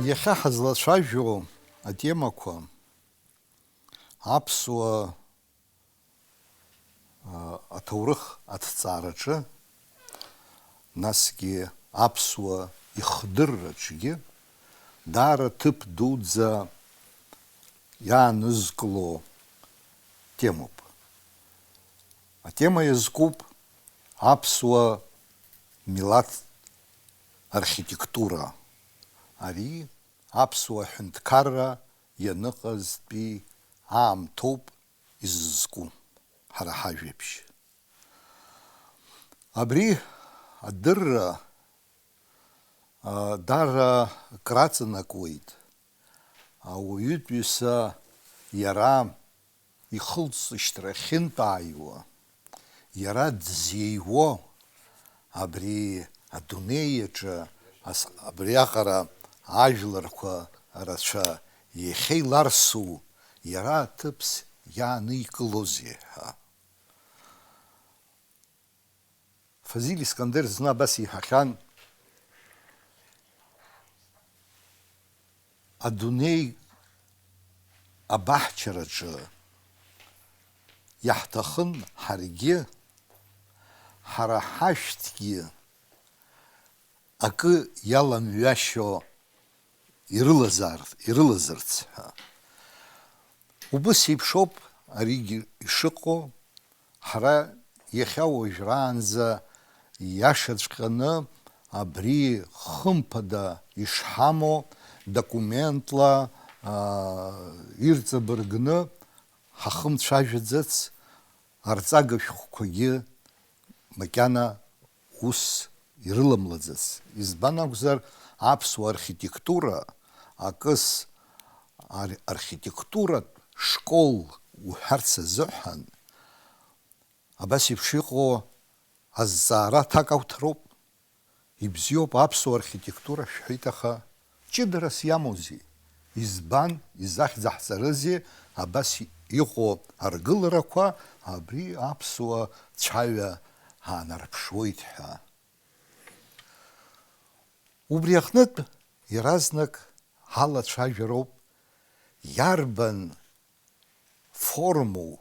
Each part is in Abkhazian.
Иахьа ҳазлацәажәо атемақәа аԥсуа аҭоурых аҭҵаараҿы, насгьы аԥсуа ихдырраҿгьы даара ҭыԥ дуӡӡа иаанызкыло темоуп. Атема иазкуп аԥсуа милаҭ архитектура. Ари аԥсуа ҳәынҭқарра ианыҟазтәи аамҭоуп изызку ҳара ҳажәабжь. Абри адырра даара краҵанакуеит ауаҩытәыҩса иара ихылҵышьҭра ахьынтәааиуа, иара дзеиуо абри адунеиаҿы абриаҟара ажәларқәа рацәа иахьеиларсу иара аҭыԥс иааникылозеи ҳәа. Фазил Искандер зны абас иҳәахьан, адунеи абаҳчараҿы иаҳҭахын ҳаргьы, ҳара ҳашәҭгьы акы иаламҩашьо ирылазарц ҳәа. Убыс еиԥшоуп аригьы ишыҟоу, ҳара иахьа уажәраанӡа иашаҵәҟьаны абри хымԥада ишҳамоу документла ирҵабыргны ҳахымцәажәаӡац арҵага шәҟәқәагьы макьана ус ирыламлаӡац. Избан акәзар, аԥсуа архитектура акыс архитектуратә школ уҳәарц азыҳәан абас еиԥш иҟоу азҵаара аҭак ауҭароуп. Ибзиоуп аԥсуа архитектура шәҳәеит, аха ҷыдарас иамоузеи? Избан, изахьӡаҳҵарызеи абас иҟоу аргыларақәа абри аԥсуа цәаҩа ҳаанарԥшуеит ҳәа. Убри аҟнытә иаразнак ҳалацәажәароуп иарбан формоу,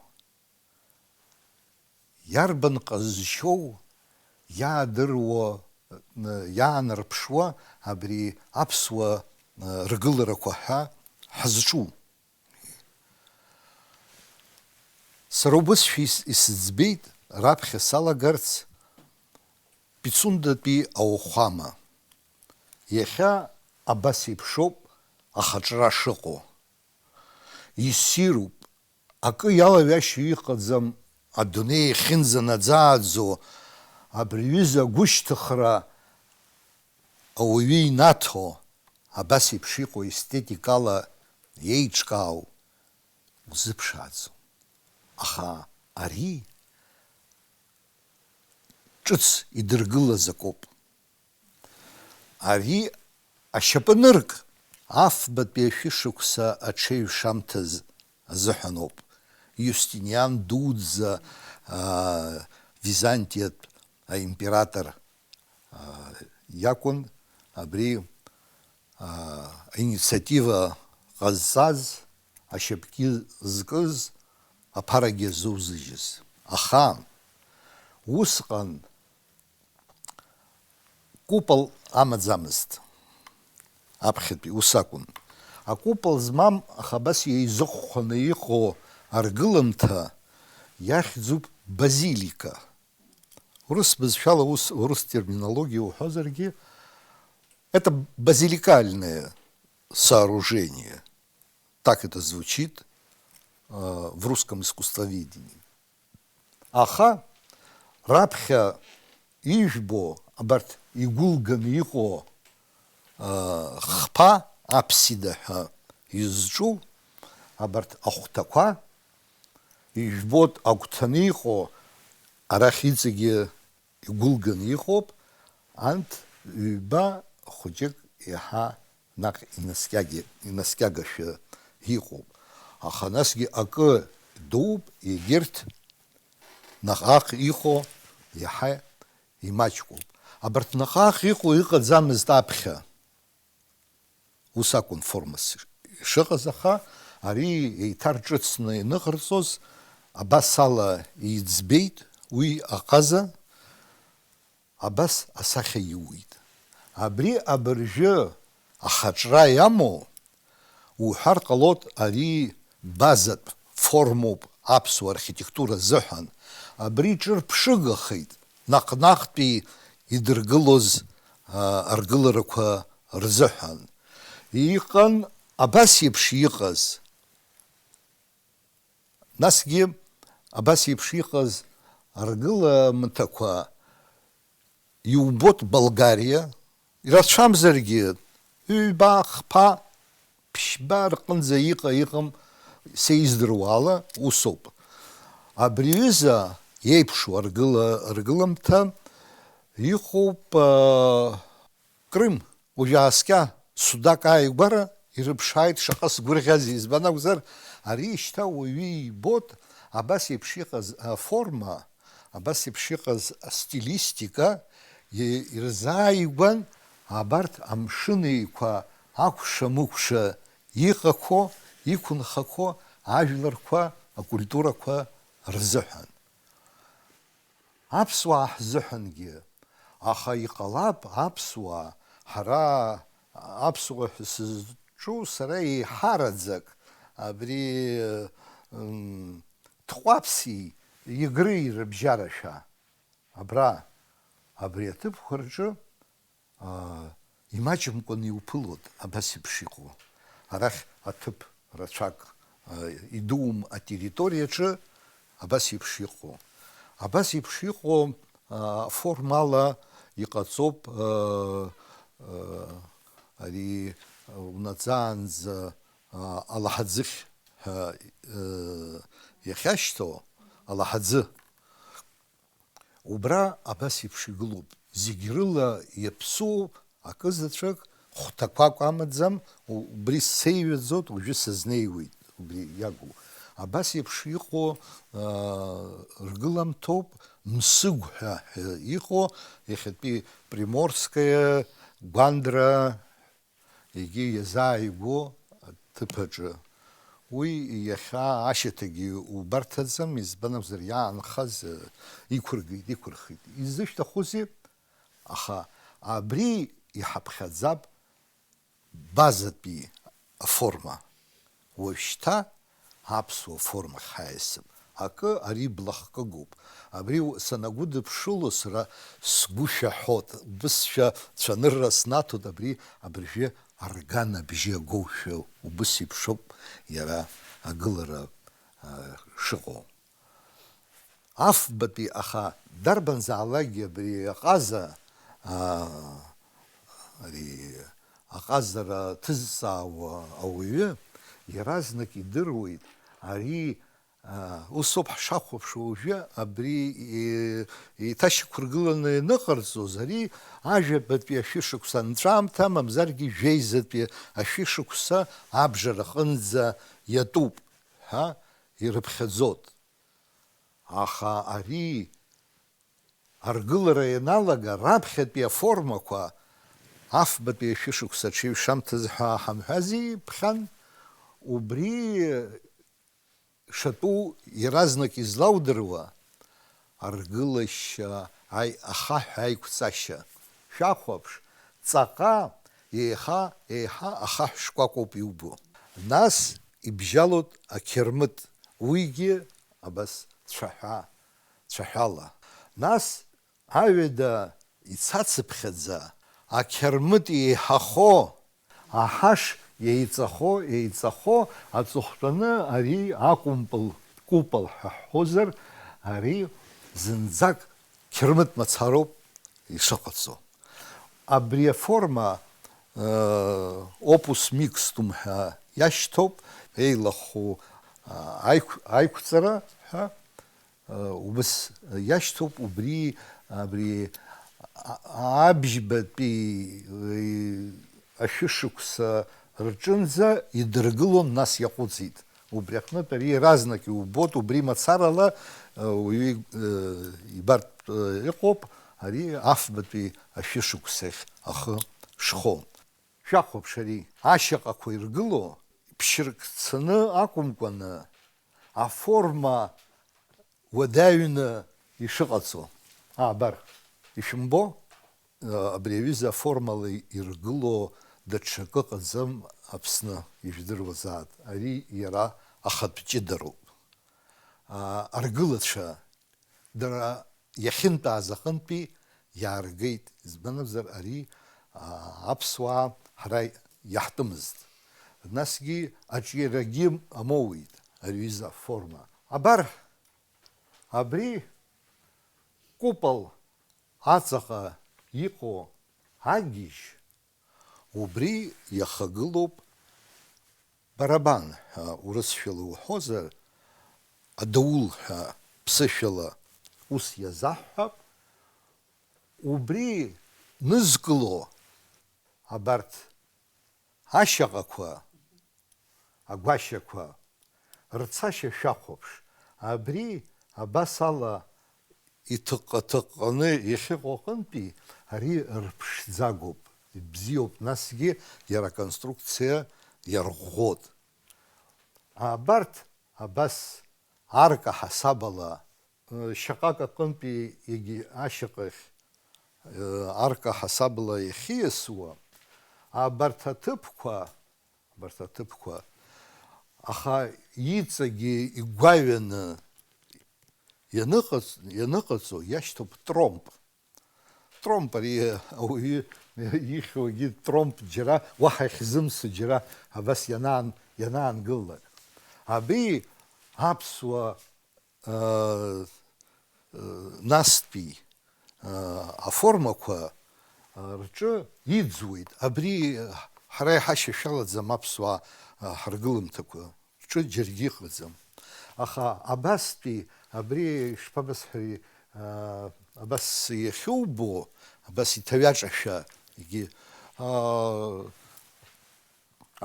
иарбан ҟазшьоу иаадыруа, иаанарԥшуа абри аԥсуа ргыларақәа ҳәа ҳазҿу. Сара убысшәа исыӡбеит раԥхьа салагарц Пицундатәи ауахәама. Иахьа абас еиԥшоуп ахаҿра шыҟоу. Иссируп, акы иалаҩашьо иҟаӡам адунеи иахьынӡанаӡааӡо абри аҩыза агәышьҭыхра ауаҩы инаҭо абас еиԥш иҟоу естетикала иеиҿкаау узыԥшааӡом. Аха ари ҿыц идыргылаз акоуп. Ари ашьапанырк афбатәи ашәышықәса аҽеиҩшамҭаз азыҳәаноуп. Иустиниан дуӡӡа Византиатә аимператор иакәын абри аинициатива ҟазҵаз, ашьапгьы зкыз, аԥарагьы зузыжьыз. Аха усҟан купол амаӡамызт. Аԥхьатәи ус акәын. Акупол змам, аха абас еизыхәхәаны иҟоу аргыламҭа иахьӡуп базилика. Урыс бызшәала, урыс терминология уҳәозаргьы, это базиликальное сооружение. Так это звучит в русском искусствоведении. Аха раԥхьа ижәбо абарҭ игәылганы иҟоу хԥа аԥсида ҳәа изҿу абарҭ ахәҭақәа ижәбоит, агәҭаны иҟоу арахь иҵегьы игәылганы иҟоуп, анҭ ҩба хәыҷык иаҳа наҟ инаскьагашәа иҟоуп. Аха насгьы акы дууп, егьырҭ наҟ иҟоу иаҳа имаҷқәоуп. Абарҭ наҟ иҟоу иҟаӡамызт аԥхьа. ус акәын формас ишыҟаз, аха ари еиҭарҿыцны иныҟарҵоз абас ала иӡбеит, уи аҟаза абас асахьа иуит. Абри абыржәы ахаҿра иамоу уҳәар ҟалоит, ари базатә формоуп аԥсуа архитектура азыҳәан. Абри ҿырԥшыгахеит наҟ-наҟтәи идыргылоз аргыларақәа рзыҳәан. Иҟан абас еиԥш иҟаз, насгьы абас еиԥш иҟаз аргыламҭақәа иубот Болгариа, ирацәамзаргьы ҩба, хԥа, ԥшьба рҟынӡа иҟам сеиздыруа ала усоуп. Абри аҩыза еиԥшу аргыламҭа иҟоуп Крым, уажәааскьа Судак ааигәара ирыԥшааит шаҟа сгәырӷьазеи. Избан акәзар, ари шьҭа уаҩы ибот абас еиԥш иҟаз аформа, абас еиԥш иҟаз астилистика ирзааигәан абарҭ амшынеиқәа акәша-мыкәша иҟақәо, иқәынхақәо ажәларқәа, акультурақәа рзыҳәан. Аԥсуаа ҳзыҳәангьы, аха иҟалап аԥсуаа, ҳара аԥсуаа ҳәа сызҿу сара еиҳараӡак абри Тҟәаԥси Игри рыбжьарашәа, абри аҭыԥқәа рҿы имаҷымкәан иуԥылоит абас еиԥш иҟоу. Арахь аҭыԥ рацәак идуум атерриториаҿы абас еиԥш иҟоу. Абас еиԥш иҟоу формала иҟаҵоуп ари унаӡаанӡа алаҳаӡыхь ҳәа иахьашьҭоу алаҳаӡы. Убра абас еиԥш игылоуп. Зегь рыла иаԥсоу акызаҵәык хәҭақәак амаӡам, убри сеиҩаӡоит, уажәы сызнеиуеит, убри иагу. Абас еиԥш иҟоу ргыламҭоуп Мсыгә ҳәа иҟоу, иахьатәи Приморскаиа, Гәандра егьи иазааигәоу аҭыԥаҿы. Уи иахьа ашьаҭагьы убарҭаӡам, избан акәзар иаанхаз иқәырхит. Изышәҭахузеи? Аха абри иҳаԥхьаӡап базатәи аформа. Уажәшьҭа аԥсуа форма ҳаиасып. Акы ари блахкыгоуп. Абри санагәыдыԥшыло сара сгәы шәаҳәот, убысшәа цәанырра снаҭоит, абри абыржәы аргана бжьы агоушәа убыс еиԥшоуп иара агылара шыҟоу. Афбатәи, аха дарбанзаалакгьы абри аҟаза, ари аҟазара ҭызҵаауа ауаҩы иаразнак идыруеит, ари усоуп ҳшахәаԥшуа уажәы абри еиҭашьақәыргыланы иныҟарҵоз, ари ажәабатәи ашәышықәса анҵәамҭа, мамзаргьы жәеизатәи ашәышықәса абжараҟынӡа иатәуп ҳәа ирыԥхьаӡоит. Аха ари аргылара ианалага раԥхьатәи аформақәа афбатәи ашәышықәса ҽеиҩшамҭаз ҳәа ҳамҳәази ԥхьан, убри шатәу иаразнак излаудыруа аргылашьа, ахаҳә аиқәҵашьа. Шәахәаԥш, ҵаҟа еиҳа ахаҳә шкәакәоуп иубо. Нас ибжьалоит ақьырмыт, уигьы абас цәаҳәала. Нас аҩада ицацыԥхьаӡа, ақьырмыт еиҳахо, аҳаш еиҵахо аҵыхәтәаны ари акәымпыл купол ҳәа ҳҳәозар, ари зынӡак қьырмыт мацароуп ишыҟаҵо. Абри аформа опус микстум ҳәа иашьҭоуп, еилаху аиқәҵара ҳәа убыс иашьҭоуп. Убри абжьбатәи ашәышықәса рҿынӡа идыргылон, нас иаҟәыҵит. Убри аҟнытә ари иаразнак иубот, убри мацарала уаҩы ибартә иҟоуп, ари афбатәи ашәышықәсахь ахы шхо. шәахәаԥш ари ашьаҟақәа иргыло ԥшьырк цаны акәымкәаны аформа уадаҩны ишыҟаҵо. Абар, ишәымбо, абри аҩыза аформала иргыло даҽакы ыҟаӡам Аԥсны, ижәдыруазаат. Ари иара ахатә ҷыдароуп. Аргылацәа дара иахьынтәааз аҟынтәи иааргеит. Избан акәзар, ари аԥсуаа ҳара иаҳтәымызт. Насгьы аҿиарагьы амоуит аҩыза аформа. Абар, абри купол аҵаҟа иҟоу агьежь, убри иахагылоуп барабан ҳәа урысшәала уҳәозар, адаул ҳәа ԥсышәала ус иазаҳҳәап. Убри нызкыло абарҭ ашьаҟақәа, агәашьақәа рцашьа шәахәаԥш. Абри абас ала иҭыҟҟа-ҭыҟҟаны иахьыҟоу аҟынтәи ари рԥшӡагоуп, бзиоуп, насгьы иара аконструкциа иарӷәӷәоит. Абарҭ абас арка ҳасабала шьаҟак аҟынтәи егьи ашьаҟахь арка ҳасабала иахьиасуа, абарҭ аҭыԥқәа, аха иҵагьы игәаҩаны ианыҟаҵо иашьҭоуп тромп. Тромп ари ауаҩы ихьуагьы тромп џьара уаҳа ихьзымсо џьара абас ианаангылак. Абри аԥсуа настәи аформақәа рҿы иӡуеит. Абри ҳара иҳашьашәалаӡам аԥсуаа ҳаргылымҭақәа рҿы џьаргьы иҟаӡам. Аха абастәи абри шԥабасҳәари, абас иахьубо, абас иҭаҩаҿашәа, егьи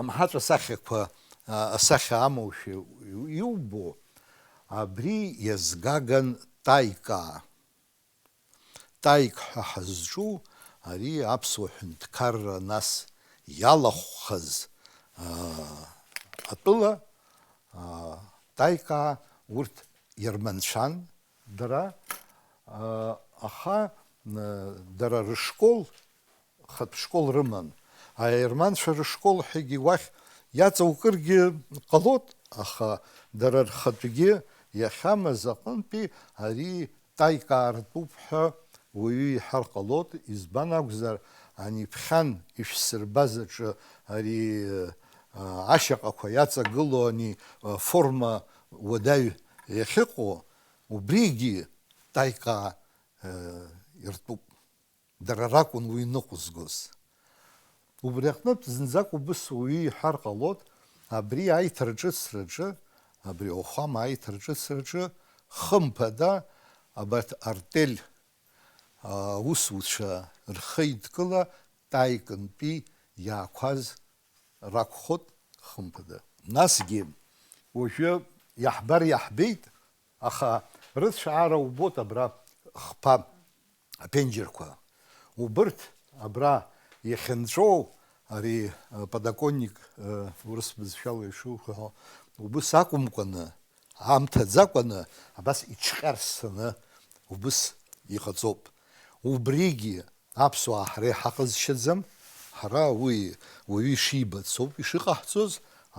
амҳаҵә асахьақәа асахьа амоушәа иубо, абри иазгаган таикаа. Таик ҳәа ҳазҿу ари аԥсуа ҳәынҭқарра нас иалахәхаз атәыла таикаа урҭ иарманцәан дара, аха дара рышкол, хатә школ рыман. Аерманцәа рышкол ҳәагьы уахь иаҵаукыргьы ҟалот, аха дара рхатәгьы иахьамаз аҟынтәи ари таикаа ртәуп ҳәа уаҩы иҳәар ҟалот. Избан акәзар, ани ԥхьан ишәсырбаз аҿы ари ашьаҟақәа иаҵагыло ани форма уадаҩ иахьыҟоу, убригьы таикаа иртәуп. Дара ракәын уи ныҟәызгоз. Убри аҟнытә зынӡак убыс уаҩы иҳәар ҟалот, абри аиҭарҿыцраҿы, абри ауахәама аиҭарҿыцраҿы хымԥада абарҭ артель аусуцәа рхеидкыла таикынтәи иаақәаз ракәхот хымԥада. Насгьы уажәы иаҳбар иаҳбеит, аха рыцәаара убот абра хԥа аԥенџьырқәа. Убырҭ абра иахьынҵәоу ари подоконник урыс бызшәала ишуҳәо, убыс акәымкәаны, аамҭаӡакәаны, абас иҽҟьарсаны убыс иҟаҵоуп. Убригьы аԥсуаа ҳара иҳаҟазшьаӡам, ҳара уи уаҩы ишибац ауп ишыҟаҳҵоз,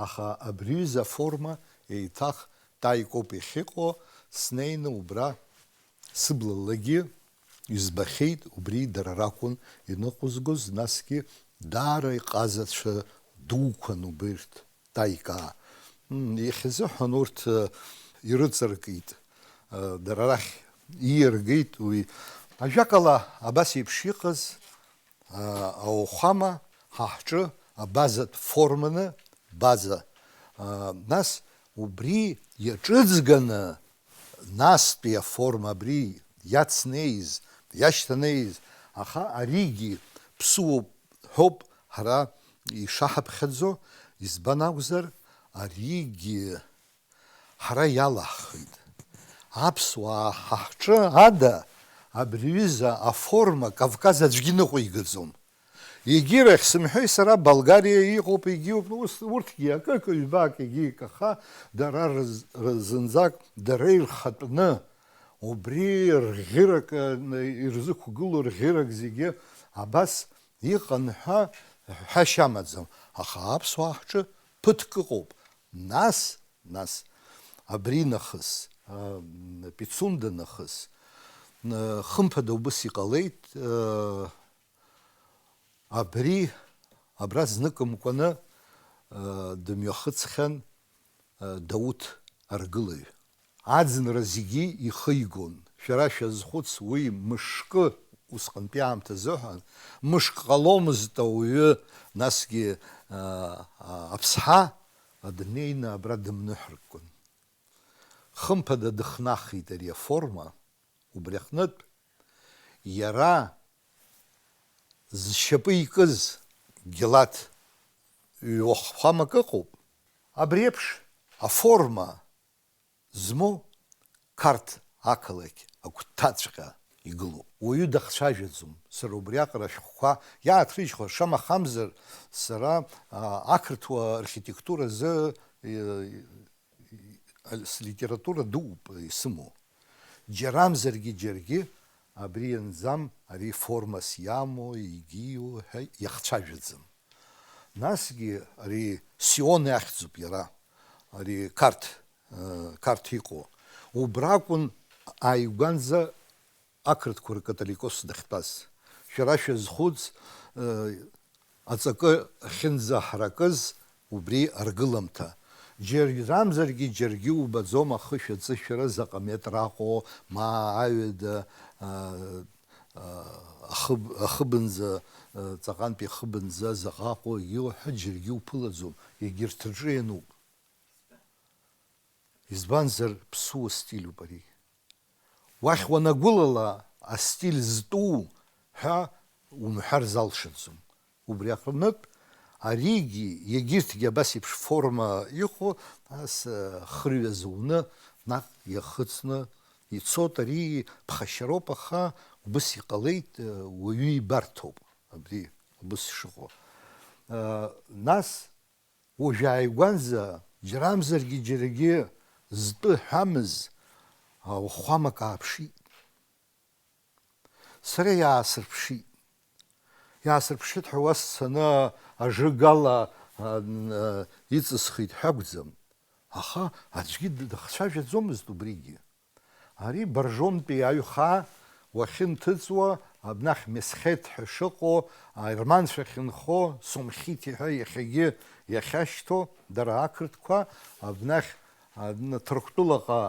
аха абриҩыза аформа еиҭах таикоуп иахьыҟоу. Снеины убра сыблагьы избахьеит, убри дара ракәын иныҟәызгоз, насгьы даара иҟазацәа дуқәан убырҭ таикаа. Иахьазыҳәан урҭ ирыҵаркит, дара рахь ииаргеит уи. Ажәакала абас еиԥш иҟаз ауахәама ҳаҳҿы абазатә форманы база. Нас убри иаҿыӡганы настәи аформа абри иацнеиз, иашьҭанеиз, аха аригьы ԥсуоуп ҳәоуп ҳара ишаҳаԥхьаӡо. Избан акәзар, аригьы ҳара иалаҳхит. Аԥсуаа ҳаҳҿы ада абриҩыза аформа Кавказ аӡәгьы ныҟәигаӡом. егьирахь сымҳәеи сара Болгариа иҟоуп, егьиуп, урҭгьы акык ҩбак егьик, аха дара зынӡак дара ирхатәны убри рӷьырак ирзықәгылоу рӷьырак зегьы абас иҟан ҳәа ҳәашьа амаӡам. Аха аԥсуаа ҳҿы ԥыҭк ыҟоуп. Нас абри нахыс, Пицунда нахыс, хымԥада убыс иҟалеит, абра зныкымкәаны дымҩахыҵхьан Дауҭ аргылаҩ. Аӡынра зегьы ихы игон. Шәара шәазхәыц, уи мышкы усҟантәи аамҭа азыҳәан, мышк ҟаломызт ауаҩы, насгьы аԥсҳа днеины абра дымныҳәаркын. Хымԥада дыхнахит ари аформа, убри аҟнытә иара зшьапы икыз Гелаҭ ҩ-уахәамак ыҟоуп. Абри еиԥш аформа змоу Қарҭ ақалақь агәҭаҵәҟьа игылоуп. Уаҩы дахцәажәаӡом. Сара убриаҟара ашәҟәқәа иааҭрыжьхуа, шамахамзар сара ақырҭуа архитектуразы литература дууп исымоу. Џьарамзаргьы џьаргьы абри ианӡам, ари формас иамоу, егьиу ҳәа иахцәажәаӡом. Насгьы ари Сион иахьӡуп иара, ари Қарҭ иҟоу. Убракәын ааигәанӡа ақырҭқәа ркатоликос дахьтәаз. Шәара шәазхәыц, аҵакы ахьынӡаҳаракыз убри аргыламҭа. Џьарамзаргьы џьаргьы убаӡом ахышә аҵышәара заҟа метр аҟоу, ма аҩада ахыбынӡа, ҵаҟантәи ахыбынӡа заҟа аҟоу егьиуҳәа џьаргьы уԥылаӡом, егьырҭ рҿы иануп. Избанзар ԥсуа стилюп ари. Уахь уанагәылала астиль зтәу ҳәа умҳәар залшаӡом. Убри аҟнытә аригьы егьырҭгьы абас еиԥш форма иҟоу, ас хырҩа зуны наҟ иахыҵны ицоит. Ари ԥхашьароуп, аха убыс иҟалеит, уаҩы ибарҭоуп абри убыс ишыҟоу. Нас уажә ааигәанӡа џьарамзаргьы џьаргьы зтәы ҳәамыз уахәамак ааԥшит. Сара иаасырԥшит ҳәа уа сцаны ажыгала иҵысхит ҳәа акәӡам. Аха аӡәгьы дахцәажәаӡомызт убригьы. Ари Боржомтәи аҩхаа уахьынҭыҵуа, абнахь Месхет ҳәа шыҟоу, аерманцәа ахьынхо, Сомхити ҳәа иахьагьы иахьашьҭоу дара ақырҭқәа, абнахь Ҭырқәтәылаҟа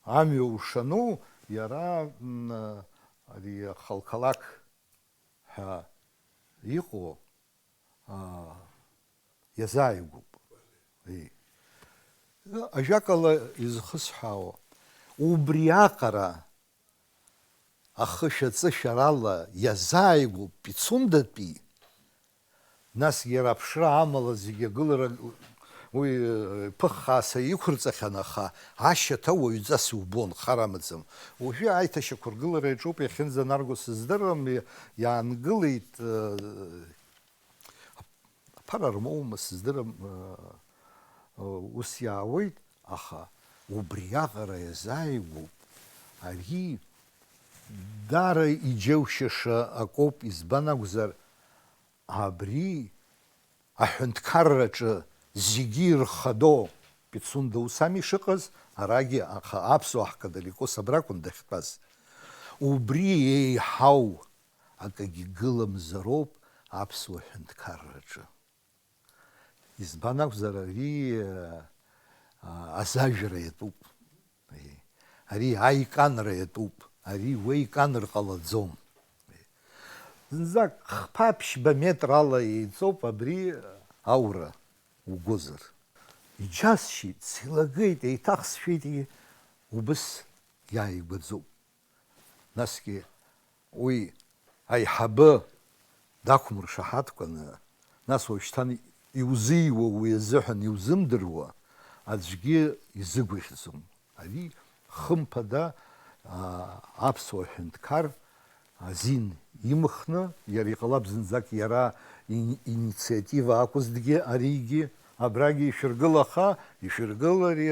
амҩа ушану, иара ари Халқалақ ҳәа иҟоу иазааигәоуп. Ажәакала изхысҳәаауа, убри аҟара ахышә аҵышәарала иазааигәоуп Пицундатәи, насгьы иара аԥшра амала зегьы агылара уи ԥыххааса иқәырҵахьан, аха ашьаҭа уаҩҵас иубон, хар амаӡам. Уажәы аиҭашьақәа ргылара иаҿуп, иахьынӡанарго сыздырам, иаангылеит, аԥара рмоума сыздырам, ус иаауеит, аха убри аҟара иазааигәоуп. Ари дара иџьеушьаша акоуп, избан акәзар, абри аҳәынҭқарраҿы зегьы ирхадо Пицунда ус ами ишыҟаз, арагьы аԥсуаа ҳкатоликос абракәын дахьтәаз. Убри еиҳау акагьы гыламзароуп аԥсуа ҳәынҭқарраҿы. Избан акәзар, ари азажәра иатәуп, ари аиканра иатәуп, ари уеиканыр ҟалаӡом. Зынӡак хԥа-ԥшьба метрала еиҵоуп абри аура угозар. Иџьасшьеит, силагеит, еиҭах сшәеит, убыс иааигәаӡоуп. Насгьы уи аиҳабы дақәмыршаҳаҭқәаны, нас уажәшьҭан иузиуа уи азыҳәан иузымдыруа аӡәгьы изыгәаӷьӡом. Ари хымԥада аԥсуа ҳәынҭқар азин имхны иара иҟалап зынӡак иара инициатива ақәызҭгьы аригьы абрагьы ишәыргылаха ишәыргылари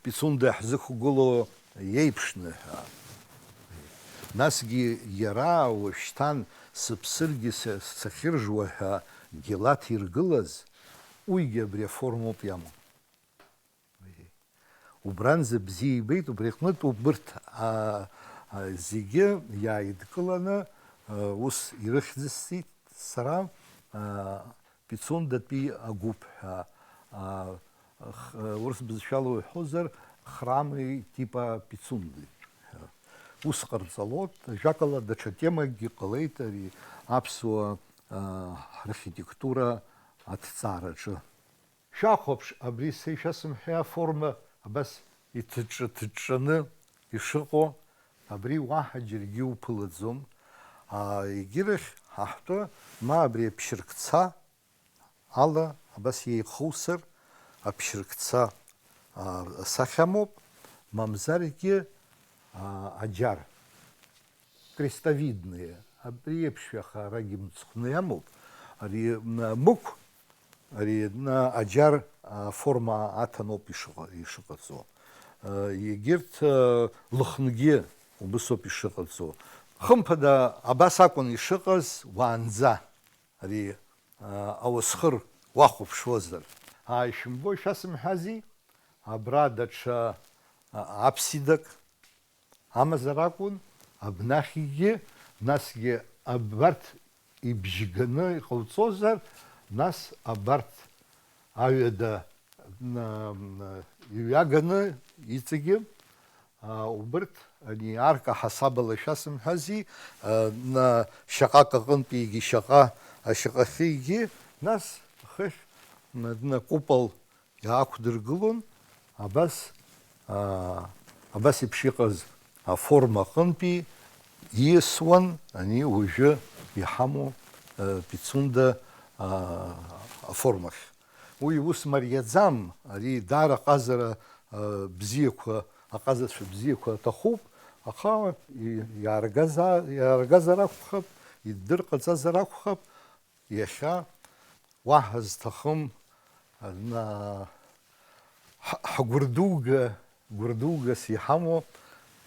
Пицунда иаҳзықәгыло иеиԥшны ҳәа. Насгьы иара уажәшьҭан сыԥсыргьы сахьыржуа ҳәа Гелаҭ иргылаз уигьы абри аформоуп иамоу. Убранӡа бзиа ибеит, убри аҟнытә убырҭ зегьы иааидкыланы ус ирыхьӡысит сара Пицундатәи агәыԥ ҳәа. Урыс бызшәала уҳәозар храми типа Пицунди. Ус ҟарҵалоит, ажәакала даҽа темакгьы ҟалеит ари аԥсуа архитектура аҭҵаараҿы. Шәахәаԥш, абри са ишәасымҳәеи аформа абас иҭыҿҿаны ишыҟоу, абри уаҳа џьаргьы уԥылаӡом. Егьирахь ҳаҳтәы ма абри аԥшьыркца ала абас иеихоусыр аԥшьыркца асахьамоуп, мамзаргьы аџьар крестовидные, абри еиԥш ҩаха арагьы мыцхәны иамоуп. Ари мықә, ари аџьар аформа аҭаноуп ишыҟаҵо. Егьырҭ лыхнгьы убысоуп ишыҟаҵо. Хымԥада абас акәын ишыҟаз уаанӡа, ари ауасхыр уахәаԥшуазар. Ишәымбои шәасымҳәази, абра даҽа аԥсидак амазар акәын, абнахьгьы, насгьы абарҭ ибжьганы иҟауҵозар, нас абарҭ аҩада иҩаганы иҵегьы убырҭ ани арка ҳасабала шәасымҳәази, шьаҟак аҟынтәигьы ашьаҟахьигьы, нас хыхь купол иаақәдыргылон, абас еиԥш иҟаз аформа аҟынтәи ииасуан ани уажәы иҳамоу Пицунда аформахь. Уи ус мариаӡам, ари даара аҟазара бзиақәа, аҟазацәа бзиақәа аҭахуп, аха иааргазар акәхап, иддырҟаҵазар акәхап, иахьа уаҳа зҭахым гәырдугас иҳамоу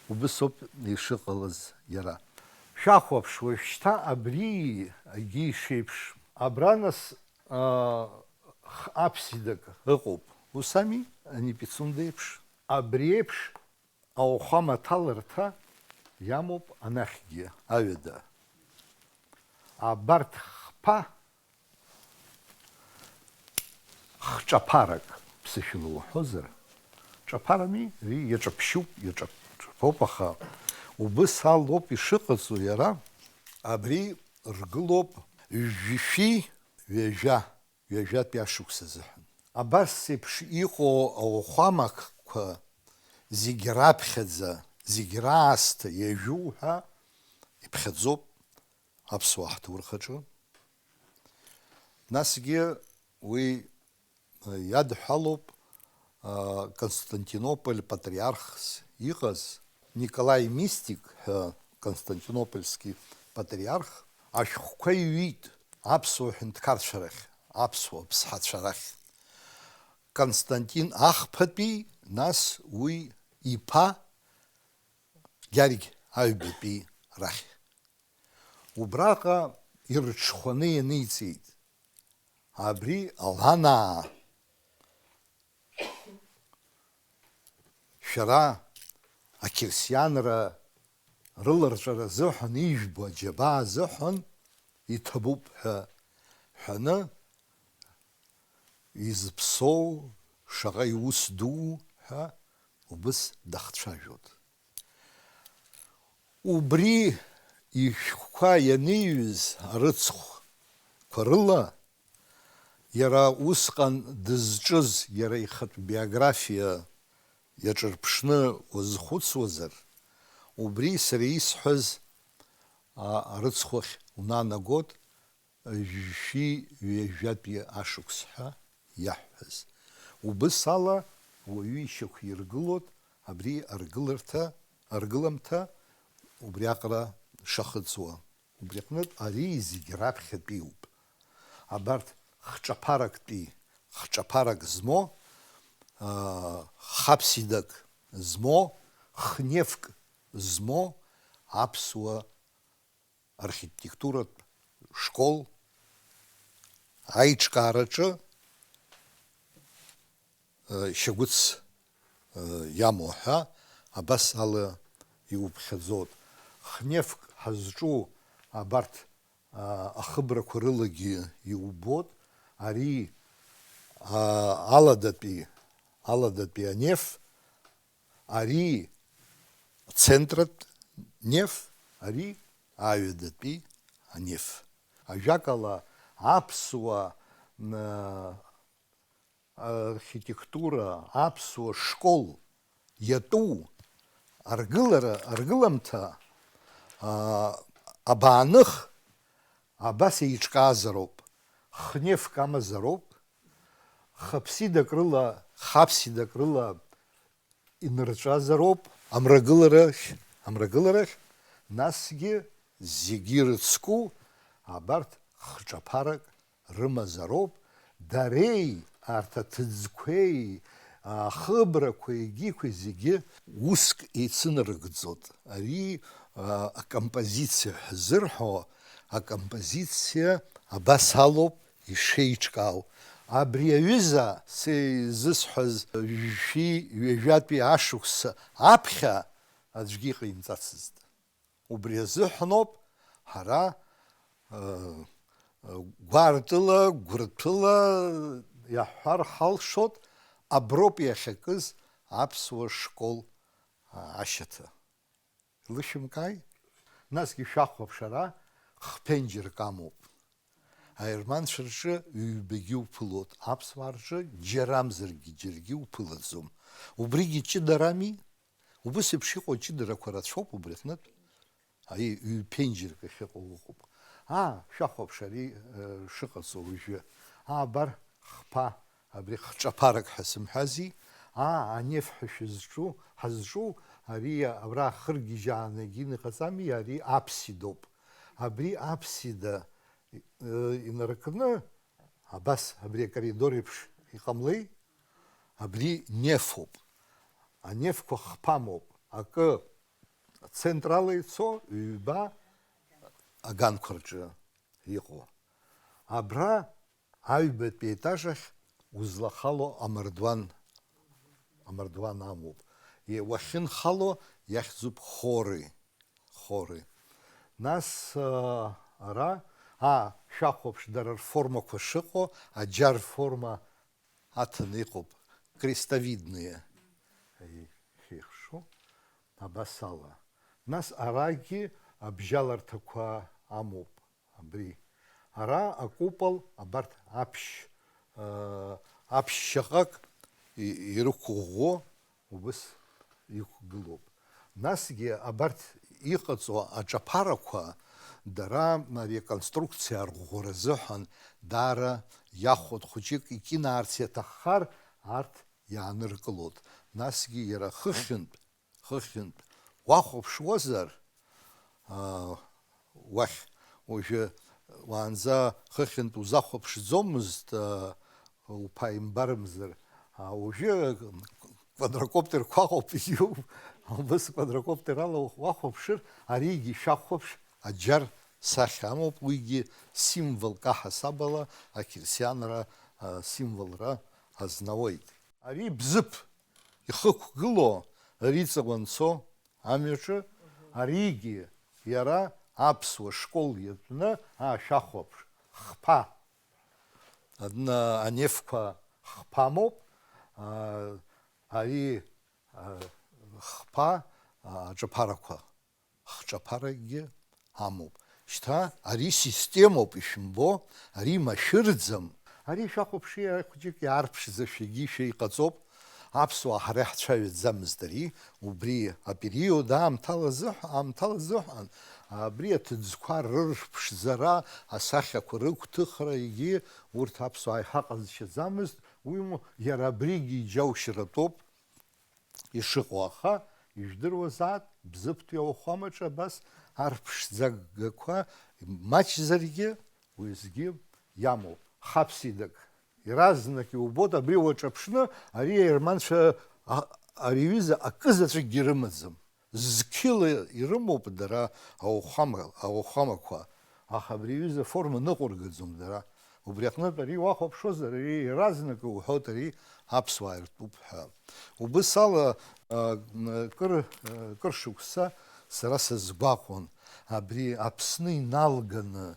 убысоуп ишыҟалаз иара. Шәахәаԥш, уажәшьҭа абри агьи ишеиԥш, абра нас аԥсидак ыҟоуп. Ус ами, ани Пицунда еиԥш. Абри еиԥш ауахәама аҭаларҭа иамоуп анахьгьы аҩада. Абарҭ хԥа хҿаԥарак ԥсышәала уҳәозар, ҿаԥарами, иаҿаԥшьуп, иаҿаԥоуп, аха убыс алоуп ишыҟаҵо иара, абри ргылоуп ҩажәи ҩажәатәи ашықәс азыҳәан. Абас еиԥш иҟоу ауахәамаққәа зегьы раԥхьаӡа, зегьы раасҭа иажәу ҳәа иԥхьаӡоуп аԥсуаа ҳҭоурыхаҿы. Насгьы уи иадҳәалоуп Константинополь патриархс иҟаз Николаи Мистик ҳәа Константинопольски патриарх ашәҟәқәа иҩит аԥсуа ҳәынҭқарцәа рахь, аԥсуа ԥсҳацәа рахь. Константин ахԥатәи, нас уи иԥа Гьаргь аҩбатәи рахь. Убраҟа ирҽхәаны ианиҵеит. Абри аланаа шәара ақьырсианра рыларҵәара азыҳәан, ижәбо аџьабаа азыҳәан иҭабуп ҳәа ҳәаны изыԥсоу, шаҟа иус ду ҳәа убыс дахцәажәот. Убри ишәҟәқәа ианиҩыз арыцхәқәа рыла иара усҟан дызҿыз иара ихатә биографиа иаҿырԥшны уазхәыцуазар, убри сара исҳәаз арыцхәахь унанагот ҩажәи ҩажәатәи ашықәс ҳәа иаҳҳәаз. Убыс ала уаҩы ишьақәиргылот абри аргыламҭа убриаҟара шахыҵуа. Убри аҟнытә ари зегьы раԥхьатәиуп. Абарҭ хҿаԥарак змоу, хабсидак змоу, хнефк змоу аԥсуа архитектуратә школ аиҿкаараҿы шьагәыц иамоу ҳәа абас ала иуԥхьаӡоит. Хнефк ҳазҿу абарҭ ахыбрақәа рылагьы иубот, ари аладатәи анеф, ари центратә неф, ари аҩадатәи анеф. Ажәакала аԥсуа архитектура, аԥсуа школ иатәу аргыламҭа абааных абас еиҿкаазароуп. Хнефк амазароуп, хабсидак рыла инырҵәазароуп амрагыларахь, насгьы зегьы ирыцку абарҭ хҿаԥарак рымазароуп. Дареи арҭ аҭыӡқәеи, ахыбрақәеи, егьиқәеи зегьы уск еицынарыгӡот. Ари акомпозициа ҳзырҳәо, акомпозициа абас алоуп ишеиҿкаау. Абри аҩыза сзысҳәаз ҩажәатәи ашықәса аԥхьа аӡәгьы иҟаимҵацызт. Убри азыҳәаноуп ҳара гәарҭыла иаҳҳәар ҳалшот аброуп иахьакыз аԥсуа школ ашьаҭа. Илышәымкааи? Насгьы шәахәаԥш, ара хԥенџьырк амоуп. Аерманцәа рҿы ҩбагьы уԥылот, аԥсуаа рҿы џьарамзаргьы џьаргьы уԥылаӡом. Убригьы ҷыдарами? Убыс еиԥш иҟоу ҷыдарақәа рацәоуп убри аҟнытә. Ари ҩ-ԥенџьырк ахьыҟоу ыҟоуп. Шәахәаԥш, ари шыҟаҵо уажәы. Абар хԥа, абри хҿаԥарак ҳәа сымҳәази, анеф ҳәа ҳазҿу, ари абра хыргьежьаанагьы иҟаҵами, ари аԥсидоуп. Абри аԥсида инаркны, абас абри акоридор еиԥш иҟамлеи, абри нефоуп. Анефқәа хԥамоуп. Акы централа ицо, ҩба аганқәа рҿы иҟоу. Абра аҩбатәи етаж ахь узлахало амардуан амоуп. Уахьынхало иахьӡуп хори. Нас ара шәахәаԥш, дара рформақәа шыҟоу, аџьар рформа аҭаны иҟоуп, крестовидные ихьшу, абас ала. Нас арагьы абжьаларҭақәа амоуп. Абри ара акупол, абарҭ аԥшь шьаҟак ирықәыӷәӷәо убыс иқәгылоуп. Насгьы абарҭ иҟаҵо аҿаԥарақәа дара реконструкциа рӷәӷәара азыҳәан даара иахәот, хәыҷык икьынаарц иаҭаххар арҭ иааныркылот. Насгьы иара хыхьынтә уахәаԥшуазар, уахь уажәы уаанӡа хыхьынтә узахәаԥшӡомызт уԥааимбарымзар, уажәы квадрокоптерқәа ыҟоуп, убыс квадрокоптерала уахәаԥшыр, аригьы шәахәаԥш аџьар сахьа амоуп, уигьы символк аҳасабала ақьырсианра символра азнауеит. Ари бзыԥ ихықәгыло риҵаҟа анцо амҩаҿы, аригьы иара аԥсуа школ иатәны шәахәаԥш хԥа, анефқәа хԥамоуп, ари хԥа хҿаԥаракгьы амоуп. Шьҭа ари системоуп, ишәымбо, ари машәырӡам. Ари шәахәаԥши хәыҷык иаарԥшӡашәа егьишәа иҟаҵоуп. Аԥсуаа ҳара иҳцәаҩаӡамызт ари, убри апериод аамҭала азыҳәан, абри аҭыӡқәа рырԥшӡара, асахьақәа рыгәҭыхра, егьи урҭ аԥсуаа иҳаҟазшьаӡамызт, уимоу иара абригьы иџьаушьаратәоуп ишыҟоу, аха иждыруазаат бзыпту иауахәамаҿы абас арԥшӡагақәа маҷзаргьы уеизгьы иамоуп. Хаԥсидак иаразнак иубоит абри уаҿаԥшны ари аерманцәа ари аҩыза акызаҵәыкгьы ирымаӡам. Зқьыла ирымоуп дара ауахәамақәа, аха абри аҩыза форма ныҟәыргаӡом дара. Убри аҟнытә ари уахәаԥшуазар, ари иаразнак уҳәоит ари аԥсуаа иртәуп ҳәа. Убыс ала кыр шықәса сара сазгәаҟуан абри Аԥсны иналганы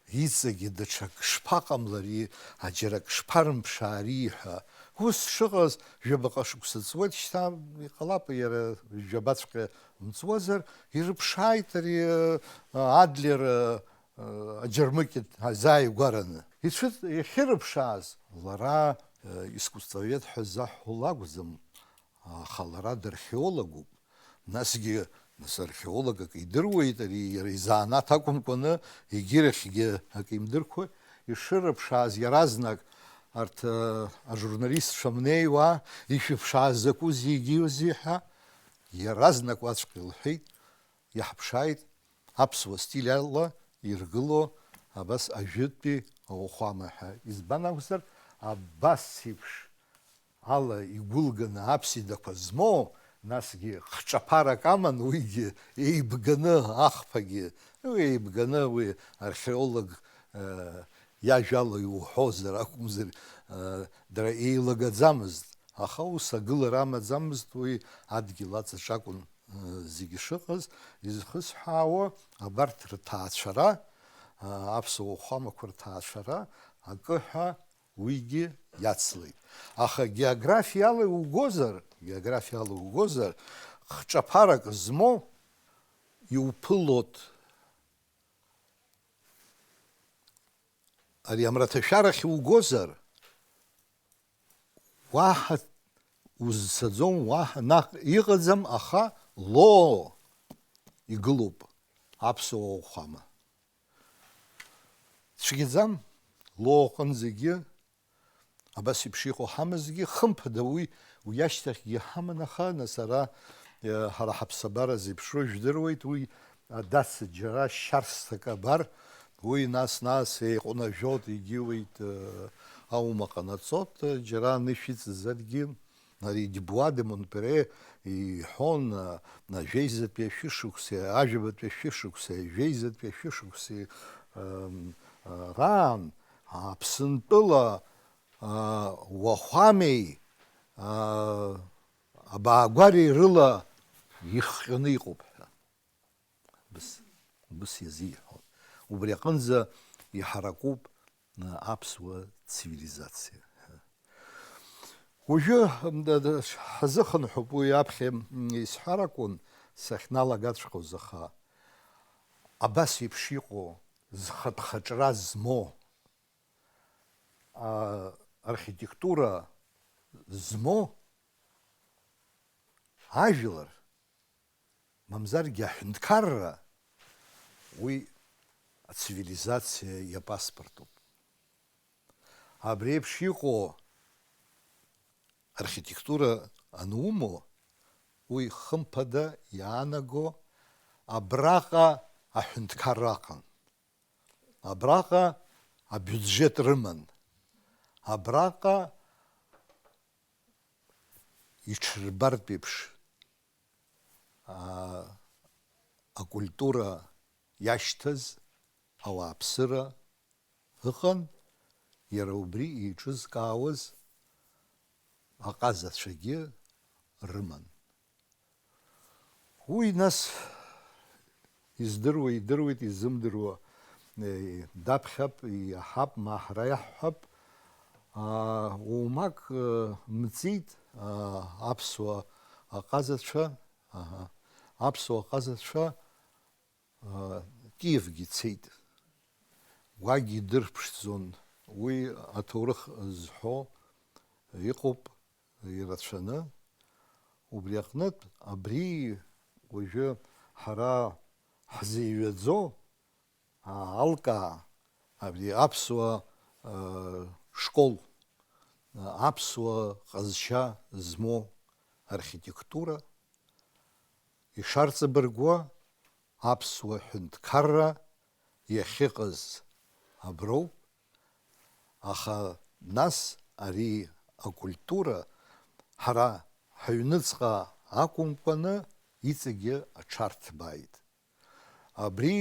иҵегьы даҽак шԥаҟамлари, џьарак шԥарымԥшаари ҳәа. Ус шыҟаз жәабаҟа шықәса ҵуеит, шьҭа иҟалап иара жәабаҵәҟьа мҵуазар, ирыԥшааит ари Адлер аџьармыкьаҭ ҳазааигәараны. Иахьырыԥшааз лара искусствовед ҳәа заҳҳәо лакәӡам, аха лара дархеологуп. Насгьы археолог акы идыруеит, ари иара изанааҭ акәымкәаны егьирахьгьы акы имдырқәоит. Ишырыԥшааз иаразнак арҭ ажурналистцәа мнеиуа, ишәыԥшааз закәызи егьиузи ҳәа, иаразнак уаҵәҟьа илҳәеит, иаҳԥшааит аԥсуа стиль ала иргыло абас ажәытәтәи ауахәама ҳәа. Избан акәзар, абас еиԥш ала игәылганы аԥсидақәа змоу, насгьы хҿаԥарак аман уигьы еибганы ахԥагьы, еибганы уи археолог иажәала иуҳәозар акәымзар, дара еилагаӡамызт, аха ус агылара амаӡамызт, уи адгьыл аҵаҿ акәын зегьы шыҟаз. Изхысҳәаауа абарҭ рҭаацәара, аԥсуа уахәамақәа рҭаацәара акы ҳәа уигьы иацлеит. Аха географиала угозар, хҿаԥарак змоу иуԥылот ари амраҭашәарахь угозар, уаҳа узцаӡом, уаҳа наҟ иҟаӡам, аха ло игылоуп аԥсуа уахәама. Цәгьаӡам, ло аҟынӡагьы абас еиԥш иҟоу ҳамазгьы, хымԥада уи ашьҭахьгьы ҳаман, аха нас ҳара ҳаԥсабара зеиԥшроу ижәдыруеит, уи адацыҭ џьара шьарсҭак абар, уи нас еиҟәнажәот, егьиуеит аума ҟанаҵот, џьара анышә иҵазаргьы, ари Дюбуа де Монпере иҳәон ажәеизатәи ашәышықәсеи, ажәабатәи ашәышықәсеи, ажәеизатәи ашәышықәсеи раан Аԥсынтәыла уахәамеи абаагәареи рыла ихҟьаны иҟоуп ҳәа. Убыс иазиҳәон. Убри аҟынӡа иҳаракуп аԥсуа цивилизациа. Уажәы ҳазыхынҳәып, уи аԥхьа исҳәар акәын сахьналагаҵәҟьоз, аха абас еиԥш иҟоу зхатә-хаҿра змоу, архитектура змоу ажәлар, мамзаргьы аҳәынҭқарра, уи ацивилизациа иапаспортуп. Абри еиԥш иҟоу архитектура анумоу, уи хымԥада иаанаго абраҟа аҳәынҭқарра аҟан, абраҟа абиуџьет рыман, абраҟа иҽырбартә еиԥш акультура иашьҭаз ауааԥсыра ыҟан, иара убри еиҿызкаауаз аҟазацәагьы рыман. Уи нас идыруеит, изымдыруа даԥхьап, иаҳап, ма ҳара иаҳҳәап, оумак мҵит аԥсуа аҟазацәа Киевгьы цеит, уагьы идырԥшӡон, уи аҭоурых зҳәо иҟоуп ирацәаны. Убри аҟнытә абри уажәы ҳара ҳзеиҩаӡо алкаа, абри аԥсуа школ, аԥсуа ҟазшьа змоу архитектура, ишарҵабыргуа аԥсуа ҳәынҭқарра иахьыҟаз аброуп, аха нас ари акультура ҳара ҳаҩныҵҟа акәымкәаны иҵегьы аҽарҭбааит. Абри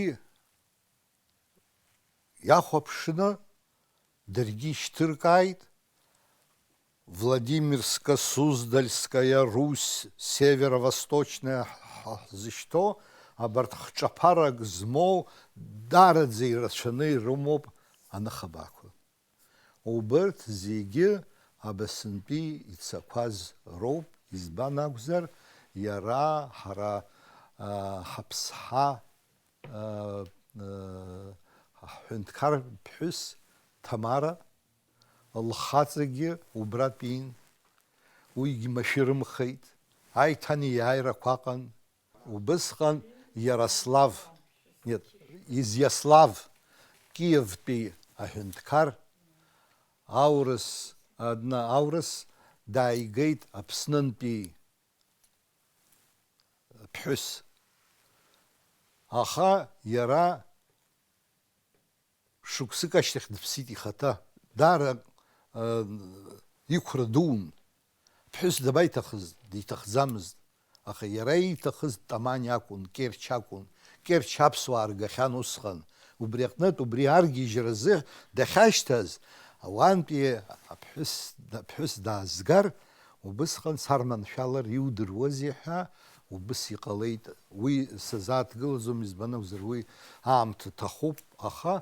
иахәаԥшны даргьы ишьҭыркааит Владимирска, Суздальская Русь, Северо-Восточная ҳзышьҭоу абарҭ хҿаԥарак змоу даараӡа ирацәаны ирымоуп аныхабақәа. Убырҭ зегьы Абасынтәи ицақәаз роуп, избан акәзар, иара ҳара ҳаԥсҳа ҳҳәынҭқар ԥҳәыс Ҭамара лхаҵагьы убратәин, уигьы машәырымхеит, аиҭанеиааирақәа аҟан. Убысҟан Изиаслав Киевтәи аҳәынҭқар аурыс дааигеит Аԥснынтәи ԥҳәыс. Аха иара шықәсык ашьҭахь дыԥсит ихаҭа. Даара иқәра дуун. Ԥҳәыс дабаиҭахыз, диҭахӡамызт. Аха иара ииҭахыз Тамань акәын, Керчь акәын. Керчь аԥсуаа ргахьан усҟан. Убри аҟнытә, убри аргьежьразы дахьашьҭаз, ауантәи аԥҳәыс даазгар, убысҟан сарманшәалар иудыруазеи ҳәа, убыс иҟалеит. Уи сазааҭгылаӡом, избан акәзар, уи аамҭа ҭахуп, аха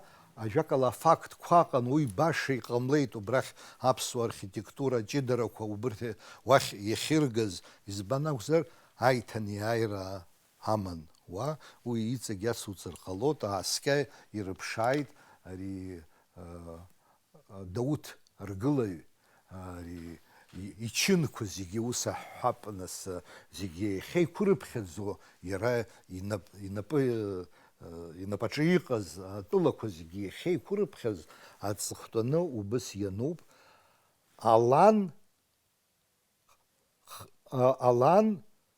ажәакала афактқәа аҟан, уи баша иҟамлеит убрахь аԥсуа архитектура ҷыдарақәа убырҭ уахь иахьыргаз, избан акәзар, аиҭанеиааира аман. Уи иҵегь иацуҵар ҟалот, ааскьа ирыԥшааит ари Дауҭ ргылаҩ, ари ичынқәа зегьы ус аҳәҳәап, нас зегьы иахьеиқәырыԥхьаӡо, иара инапаҿы иҟаз атәылақәа зегьы иахьеиқәырыԥхьаз аҵыхәтәаны убыс иануп. Алан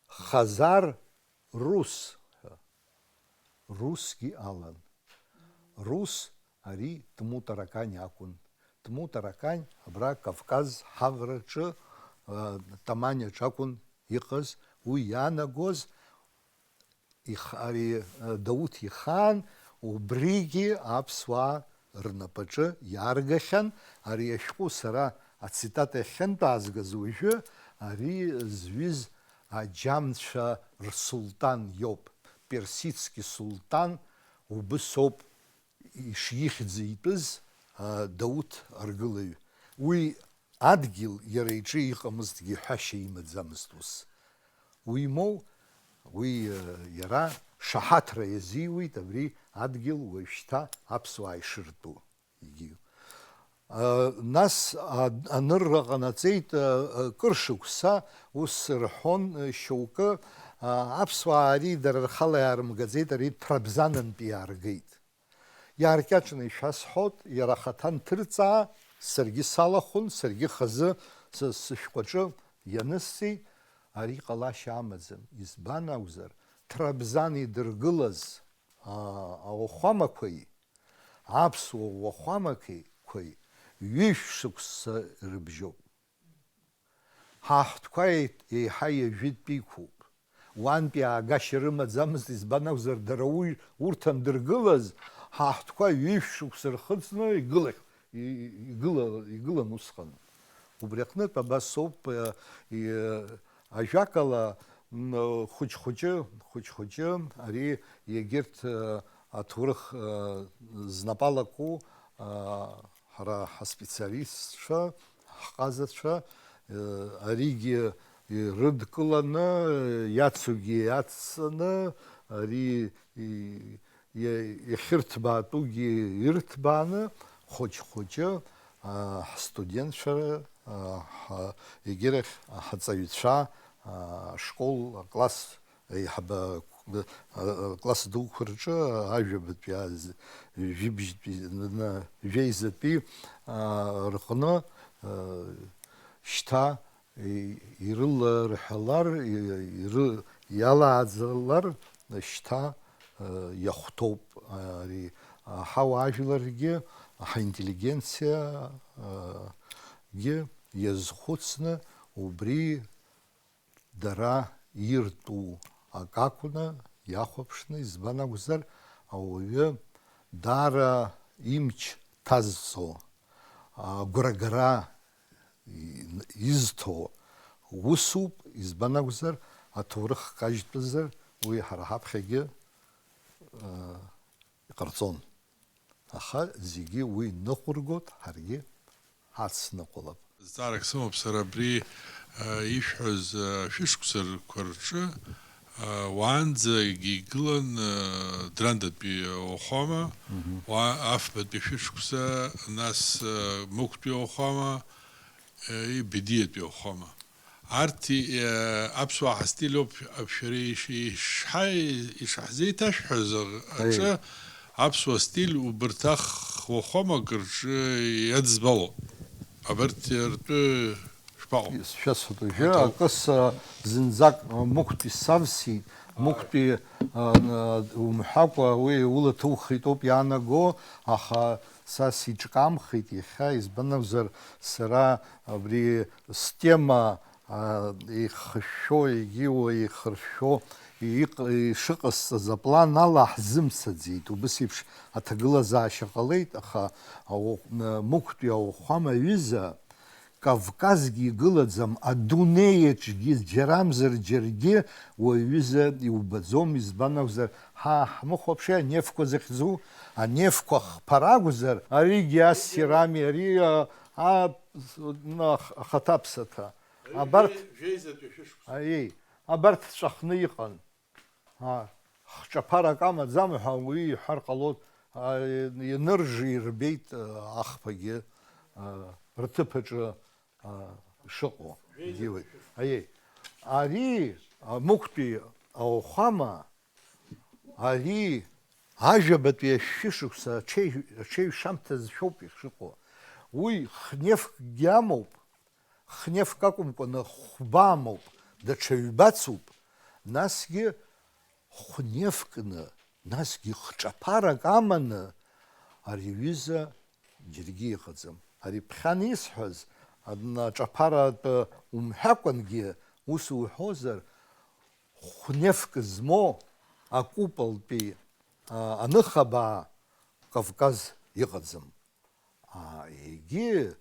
Хазар Рус. Русгьы алан. Рус ари Тмутаракань акәын. Тмутаракань абра Кавказ ҳавраҿы Таманиаҿ акәын иҟаз. Уи иаанагоз ари Дауҭ ихаан убригьы аԥсуаа рнапаҿы иааргахьан. Ари ашәҟәы сара ацитата иахьынтәаазгаз уажәы ари зҩыз аџьамцәа рсултан иоуп. Персидски султан убысоуп ишихьӡа итәыз Дауҭ аргылаҩ. Уи адгьыл иара иҿы иҟамызҭгьы ҳәашьа имаӡамызт ус. Уи моу, уи иара шаҳаҭра иазиуит абри адгьыл уажәшьҭа аԥсуаа ишыртәу. Нас анырра ҟанаҵеит кыр шықәса, ус рҳәон шьоукы, аԥсуаа ари дара рхала иаарымгаӡеит, ари Ҭрабзанынтәи иааргеит. Иааркьаҿны ишәасҳәот, иара ахаҭа нҭырҵаа, саргьы салахәын, саргьы хазы сышәҟәаҿы ианысҵеит, ари ҟалашьа амаӡам. Избан акәзар, Ҭрабзан идыргылаз ауахәамақәеи, аԥсуа уахәамақәеи ҩышә-шықәса рыбжьоуп. Ҳаҳәҭқәа еиҳа иажәытәиқәоуп. Уантәи аагашьа рымаӡамызт, избан акәзар, дара урҭ андыргылаз, ҳаҳәҭқәа ҩышә-шықәса рхыҵны игылан усҟан. Убри аҟнытә абасоуп, ажәакала хәыҷ-хәыҷы ари егьырҭ аҭоурых знапалаку ҳара ҳаспециалистцәа, ҳҟазацәа, аригьы рыдкыланы, иацугьы иацҵаны, ари иахьырҭбаатәугьы ирҭбааны, хәыҷ-хәыҷы ҳстудентцәа, егьырахь ҳаҵаҩцәа, ашкол, акласс еиҳаба класс дуқәа рҿы ажәабатәи, жәеизатәи рҟны шьҭа ирыларҳәалар, иалааӡалар шьҭа иахәҭоуп ари ҳауаажәларгьы ҳаинтеллигенциагьы иазхәыцны убри дара иртәу ак акәны иахәаԥшны, избан акәзар ауаҩы даара имч ҭазҵо, агәрагара изҭо усуп, избан акәзар аҭоурых кажьтәызар уи ҳара ҳаԥхьагьы иҟарҵон. Аха зегьы уи ныҟәыргоит, ҳаргьы ҳацныҟәалап. Зҵаарак сымоуп сара абри ишәҳәоз шәышықәса рқәа рҿы уаанӡагьы игылан драндатәи ауахәама, афбатәи шәышықәса, нас мықәтәи ауахәама, бедиатәи ауахәама. Арҭ аԥсуаа ҳастиль ауп шәара ишаҳзеиҭашәҳәоз аҿы аԥсуа стиль убарҭ ауахәамак рҿы иадызбалоуп. Абарҭ ртәы шԥаҟоу? Шәасҳәоит уажәы, акыс зынӡак мықәтәи савсит, мықәтәи умҳәакәа уи улаҭухит ауп иаанаго, аха са сиҿкаамхеит иахьа, избан акәзар сара абри стема ихшәо, егьиуа ихыршәо ишыҟасҵаз аплан ала ҳзымцаӡеит. Убас еиԥш аҭагылазаашьа ҟалеит, аха мықәтәи ауахәама аҩыза Кавказгьы игылаӡам, адунеиаҿгьы џьарамзар џьаргьы уаҩыза иубаӡом, избан акәзар ҳмыхәаԥши анефқәа захьӡу, анефқәа хԥара акәзар, аригьы ассир ами, ари ахаҭаԥсаҭа. Абарҭ ҵәахны иҟан. Хҿаԥарак амаӡам ҳәа уи иҳәар ҟалоит, иныржи ирбеит ахԥагьы рҭыԥаҿы шыҟоу. Ари мықәтәи ауахәама, ари ажәабатәи ашәышықәса аҽеиҩшамҭаз шәоуп ишыҟоу. Уи хнефкгьы амоуп, хнефк акәымкәаны хәба амоуп, даҽа ҩбацуп, насгьы хнефкны, насгьы хҿаԥарак аманы ари аҩыза џьаргьы иҟаӡам. Ари ԥхьан исҳәаз, аҿаԥаратәы умҳәакәангьы ус уҳәозар, хнефк змоу акуполтәи аныхабаа Кавказ иҟаӡам. Егьи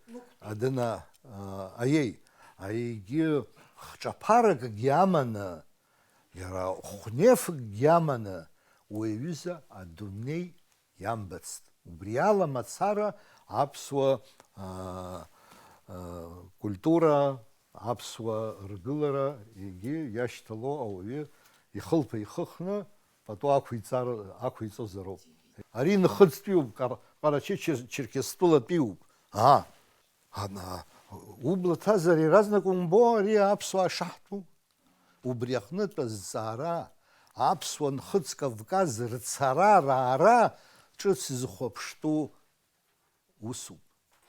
егьи хҿаԥаракгьы аманы, иара хнефкгьы аманы уи аҩыза адунеи иамбацт. Убри ала мацара аԥсуа культура, аԥсуа ргылара егьи иашьҭало ауаҩы ихылԥа ихыхны пату ақәиҵозароуп. Ари нхыҵтәиуп, Ҟарачы-Черкестәылатәиуп. Убла ҭазар иаразнак умбо ари аԥсуаа шаҳҭу. Убри аҟнытә азҵаара, аԥсуа нхыҵ Кавказ рцара, раара ҿыц изхәаԥштәу усуп.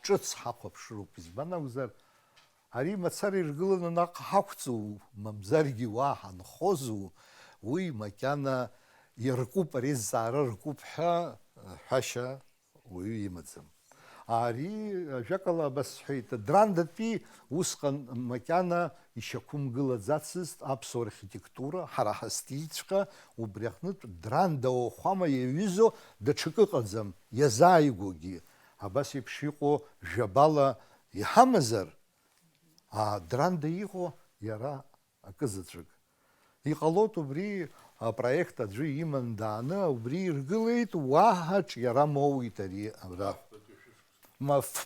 Ҿыц ҳахәаԥшыроуп, избан акәзар, ари мацара иргыланы наҟ ҳақәҵоу, мамзаргьы уа ҳанхозу, уи макьана иркуп, ари зҵаара ркуп ҳәа ҳәашьа уаҩы имаӡам. Ари ажәакала абас сҳәеит, драндатәи усҟан макьана ишьақәымгылаӡацызт аԥсуа архитектура, ҳара ҳастильҵәҟьа, убри аҟнытә дранда ауахәама иаҩызоу даҽак ыҟаӡам, иазааигәогьы. Абас еиԥш иҟоу жәабала иҳамазар, дранда иҟоу иара акызаҵәык. Иҟалоит убри апроект аӡәы иман дааны, убри иргылеит, уаҳа ҿиара моуит ари абра.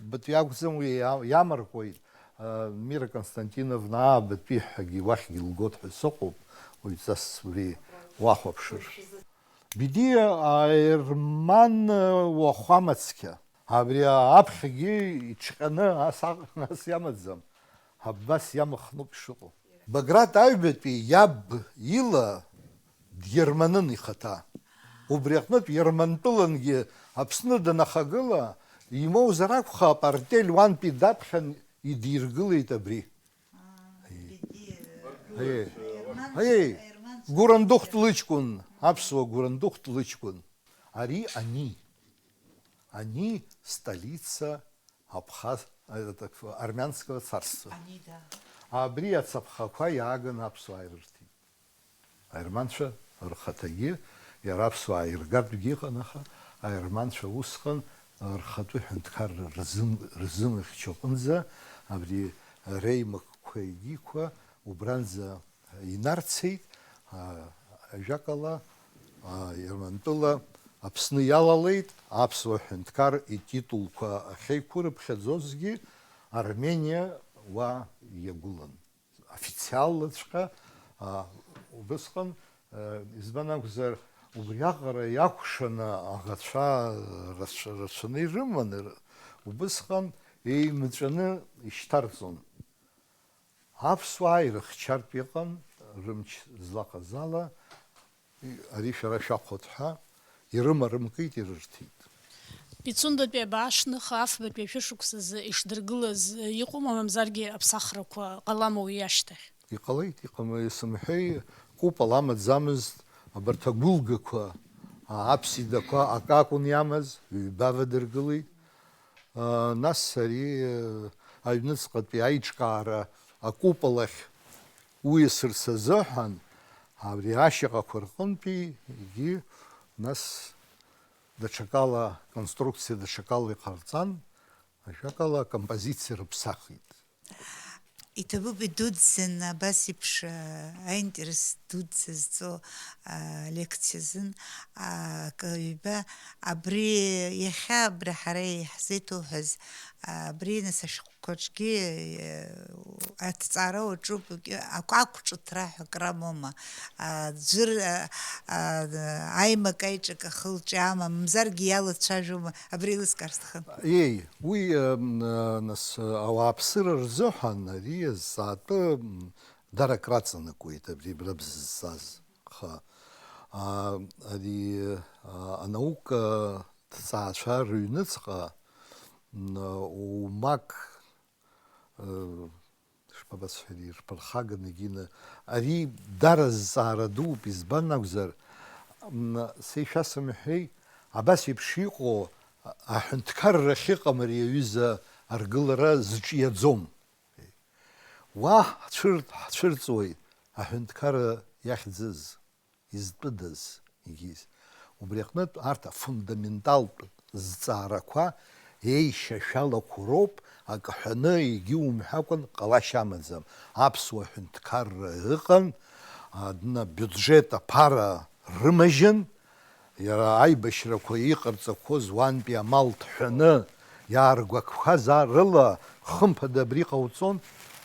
Батәи акәӡам уи иамаркуеит, Мира Константиновна аабатәи ҳәагьы уахьгьы илгоит ҳәа сыҟоуп, уаҩҵас убри уахәаԥшыр. Бедиа аерман уахәама цқьа. Абри аԥхьагьы иҿҟьаны ас иамаӡам, абас иамхнуп ишыҟоу. Баграт аҩбатәи иаб ила дгерманын ихаҭа. Убри аҟнытә иермантәылангьы Аԥсны данахагыла, имоузар акәхап, артель уантәи даԥхьан идиргылеит абри. Гурандухт лычкун, апсуа гурандухт лычкун. Ари они столица армянского царства. Они, да. Абри ацапхаква яган апсуа айрырти. Айрманша рхатаги, ярапсуа айргардуги ханаха, айрманша усхан рхату хэнткар рзым ихчоқынза, абри реймак квейгиква, убранза инарцейт, жакала, ярмантула, Аԥсны иалалеит аԥсуа ҳәынҭқар ититулқәа ахьеиқәырыԥхьаӡозгьы Армениа уа иагәылан. Официаллаҵәҟьа убысҟан избан акәзар убриаҟара иакәшаны аӷацәа рацәаны ирыман, убысҟан еимыҵәаны ишьҭарҵон. Аԥсуаа ирыхьчартә иҟан рымч злаҟаз ала, ари шәара шәаҟәыҭ ҳәа ирымарымкит, ирырҭит. Пицундатәи абаашныха афбатәи ашәышықәсазы ишдыргылаз иҟоума, мамзаргьы аԥсахрақәа ҟалама уи ашьҭахь? Иҟалеит, иҟама исымҳәеи, купол амаӡамызт, абарҭ агәылгақәа, аԥсидақәа акакәын иамаз, ҩба вадыргылеит. Нас ари аҩныҵҟатәи аиҿкаара акупол ахь уиасырц азыҳәан, абри ашьаҟақәа рҟынтәи егьи нас даҽакала конструкциа даҽакала иҟарҵан, ашәакала акомпозициа рыԥсахит. Иҭабуп идуӡӡан абас еиԥш аинтерес дуӡӡа зҵо лекциазын ҩба абри иахьа абри ҳара иаҳзеиҭоуҳәаз абри нас ашәҟәқәаҿгьы аҭҵаара уаҿуп, ақәҿыҭра ҳәа акрамоума, ӡәыр аимак аиҿак ахылҿы амам, мамзаргьы иалацәажәома, абри еилыскаар сҭахын. Уи нас ауааԥсыра рзыҳәан ари азҵаатәы дарак раҵанакуеит абри брыбз зҵаз. Ари анаука ҭҵаацәа рыҩныҵҟа умак шԥабасҳәари рԥырхаганы егьины ари дара зҵаара дууп, избан акәзар шәасымҳәеи, абас еиԥш иҟоу аҳәынҭқарра ахьыҟам ари аҩыза аргылара зҿиаӡом. Уа ҳцәырҵуеит аҳәынҭқарра иахьӡыз, изтәыдаз егьиз. Убри аҟнытә арҭ афундаменталтә зҵаарақәа еишьашәалақәо роуп, акы ҳәаны егьи умҳәакәан ҟалашьа амаӡам. Аԥсуа ҳәынҭқарра ыҟан, бюджет аԥара рымажьын, иара аибашьрақәа иҟарҵақәоз уантәи амал ҭҳәаны иааргәаҟқәаз рыла хымԥада абри ҟауҵон,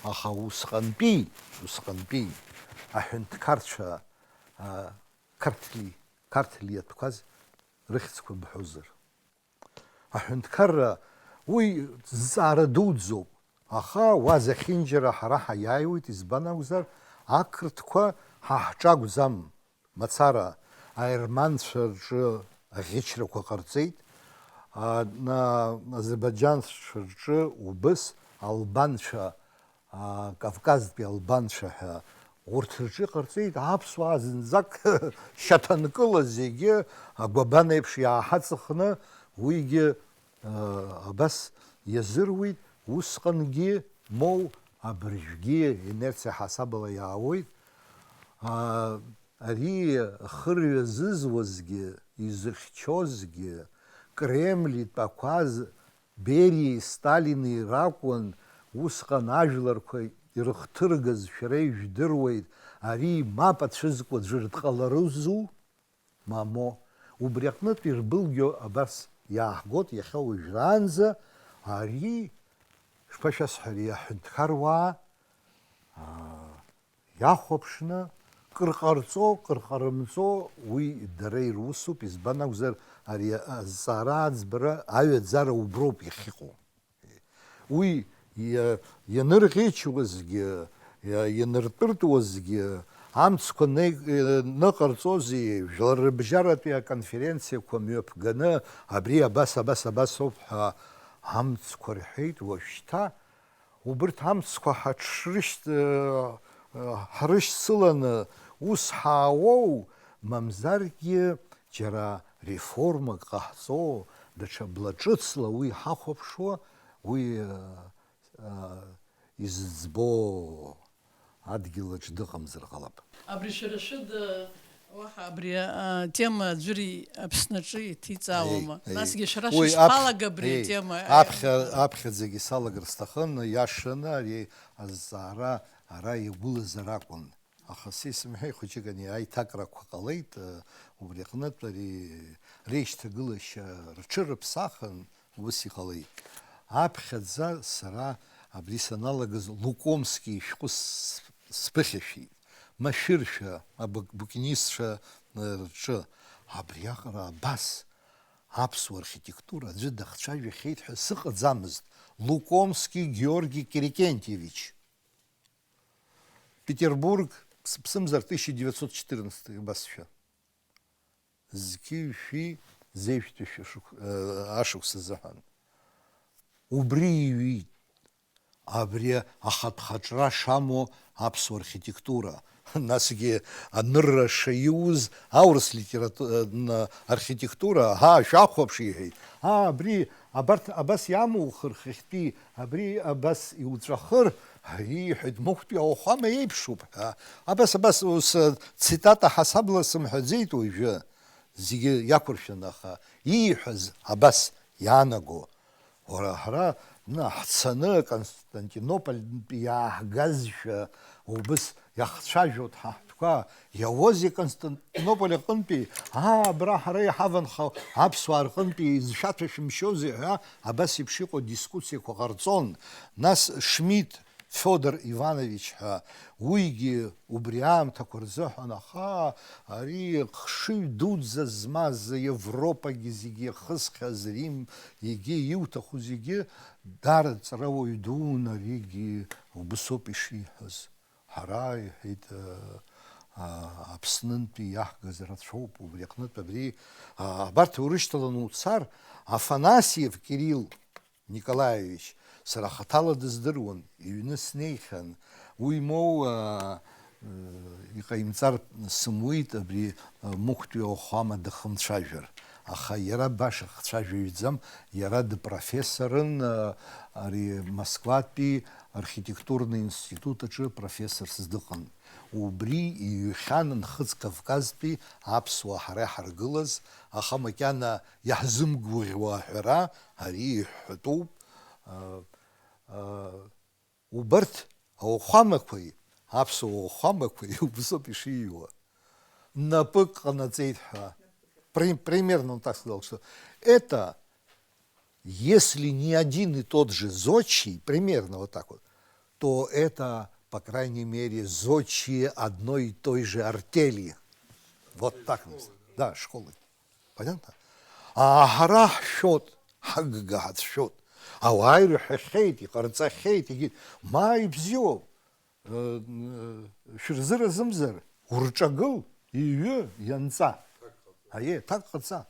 аха усҟантәи аҳәынҭқарцәа қарҭли иатәқәаз рыхьӡқәа бҳәозар. Аҳәынҭқарра уи зҵаара дуӡӡоуп, аха уа захьынџьара ҳара ҳаиааиуеит, избан акәзар ақырҭқәа ҳаҳҿагәӡам мацара аерманцәа рҿы аӷьычрақәа ҟарҵеит, азербайџьанцәа рҿы убыс албанцәа, кавказтәи албанцәа ҳәа урҭ рҿы ҟарҵеит, аԥсуаа зынӡак шьаҭанкыла зегьы агәабан еиԥш иааҳаҵахны уигьы абас иазыруит, усҟангьы моу абыржәгьы инерциа ҳасабала иаауеит. Ари хырҩа зызуазгьы, изыхьчозгьы, Кремли тәақәаз Бериеи Сталини ракәын, усҟан ажәларқәа ирыхҭыргаз шәара ижәдыруеит, ари мап ацәызкуа ӡәыр дҟаларызу? Мамо, убри аҟнытә ирбылгьо абас иааҳгоит иахьа уажәраанӡа, ари шԥашәасҳәари, аҳәынҭқаруаа иахәаԥшны кырҟарҵо, кырҟарымҵо уи дара ирусуп, избан акәзар ари азҵаара аӡбара аҩаӡара уброуп иахьыҟоу. Уи ианырӷьычуазгьы, ианыртәыртуазгьы, амцқәа ныҟарҵози, жәлар рыбжьаратәи аконференциақәа мҩаԥганы, абри абас ауп ҳәа амцқәа рҳәеит, уажәшьҭа убырҭ амцқәа ҳарышьцыланы ус ҳаауоу, мамзаргьы џьара реформак ҟаҳҵо, даҽа блаҿыцла уи ҳахәаԥшуа, уи изыӡбо адгьылаҿ дыҟамзар ҟалап. Абри шәара шәыда уаҳа абри атема ӡәыр Аԥснаҿы иҭиҵаауама? Насгьы шәара шәышԥалага абри атема? Аԥхьаӡагьы салагар сҭахын, иашаны ари азҵаара ара игәылазар акәын. Аха са исымҳәеи хәыҷык ани аиҭакрақәа ҟалеит, убри аҟнытә ари реишьҭагылашьа рҽырыԥсахын, ус иҟалеит. Аԥхьаӡа сара абри саналагаз Лукомски ишәҟәы сԥыхьашәеит. Машәыршәа, абукинистцәа рҿы, абриаҟара абас аԥсуа архитектура аӡәы дахцәажәахьеит ҳәа сыҟаӡамызт. Лукомски Георги Кирикентьевич. Петербург, сыԥсымзар 1914 абасшәа. Зқьи шәи зеижәтәышәа ашықәс азыҳәан. Убри иҩит. Абри ахатәхаҿра шамоу аԥсуа архитектура. Насгьы анырра шаиуз аурыс архитектура, шәахәаԥш иҳәеит. Абри абас иамухыр хыхьтәи, абри абас иуҵәахыр, иҳәеит, махәтәи ауахәама еиԥшуп ҳәа. Абас ус цитата ҳасабла сымҳәаӡеит уажәы. Зегьы иақәыршәаны, аха ииҳәаз абас иаанаго. Уара ҳара ҳцаны Константинопольтәи иааҳгазшәа убыс иахцәажәоит ҳаҳҭқәа, иауазеи Константинополь аҟынтәи, абра ҳара иҳаванхо аԥсуаа рҟынтәи изшәаҭәашәымшьозеи ҳәа абас еиԥш иҟоу дискуссиақәа ҟарҵон. Нас Шмидт Федор Иванович ҳәа уигьы убри аамҭақәа рзыҳәан, аха ари хшыҩ дуӡӡа змаз Европагьы зегьы иахысхьаз Рим, егьи иуҭаху зегьы дараҵарауаҩ дуун, аригьы убысоуп ишиҳәаз. Ҳара иҳәеит Аԥснынтәи иаҳгаз рацәоуп, убри аҟнытә абри абарҭ урышьҭаланы уцар, Афанасьев Кирилл Николаевич сара хаҭала дыздыруан, иҩны снеихьан, уи моу иҟаимҵар сымуит абри мухәтәи ауахәама дахымцәажәар. Аха иара баша хцәажәаҩӡам, иара дпрофессорын, ари Москватәи архитектурный институт аҿы профессорс дыҟан. Убри иҩхьан Нхыҵ Кавказтәи аԥсуаа ҳара иҳаргылаз, аха макьана иаҳзымгәыӷьуа аҳәара, ари иҳәатәуп. Убарҭ ауахәамақәеи, аԥсуа ауахәамақәеи убасоуп ишииуа. Напык ҟанаҵеит ҳәа. Примерно он так сказал, что это, если не один и тот же зодчий, примерно вот так вот, то это, по крайней мере, зодчие одной и той же артели. Вот так. Да, школы. Понятно? А ҳара ҳшәот, ҳагга ҳацәшәот. Ауаа ирҳәахьеит, иҟарҵахьеит, егьит, ма ибзиоуп, шәырзыразымзар, урҿагыл, иҩы, ианҵа. Аие, ҭак ҟаҵа.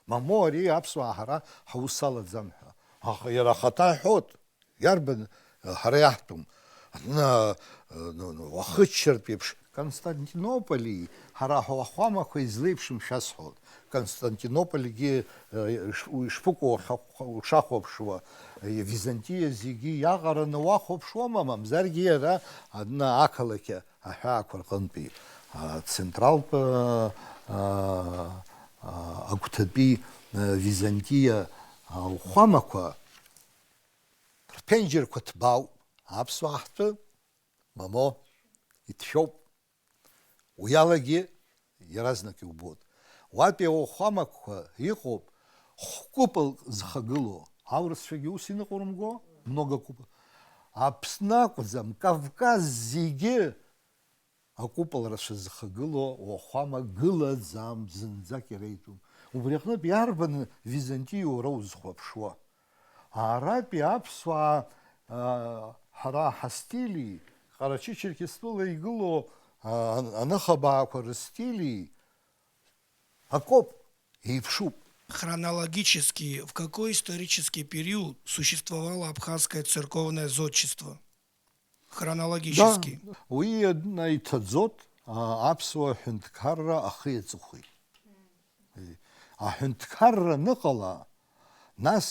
Мамоу ари аԥсуаа ҳара ҳаус алаӡам ҳәа. Аха иара ахаҭа иҳәот, иарбан ҳара иаҳтәым. Уахыччартә еиԥш Константинополи ҳара ҳуахәамақәа излеиԥшым шәасҳәот. Константинопольгьы ушахәаԥшуа, Византиа зегьы иаҟараны уахәаԥшуама, мамзаргьы иара ақалақь аҳәаақәа рҟынтәи централтә агәҭатәи Византиа ауахәамақәа рԥенџьырқәа ҭбаауп, аԥсуаа ҳтәы, мамо, иҭшәоуп. Уи алагьы иаразнак иубот. Уатәи ауахәамақәа иҟоуп хә-купол зхагылоу, аурысшәагьы ус иныҟәарымго, много купол. Аԥсны акәӡам, Кавказ зегьы акуполрацәа зхагылоу ауахәама гылаӡам, зынӡак иреиҭәом. Убри аҟнытә иарбан Византиа уара узхәаԥшуа? Аратәи аԥсуаа ҳара ҳастили, Ҟарачы-Черкестәыла игылоу аныхабаақәа рстили акоуп, еиԥшуп. Хронологически, в какой исторический период существовало абхазское церковное зодчество? Хронологически. Да, уи иҭаӡот аԥсуа ҳәынҭқарра ахы иаҵыхәеит. Аҳәынҭқарра аныҟала, нас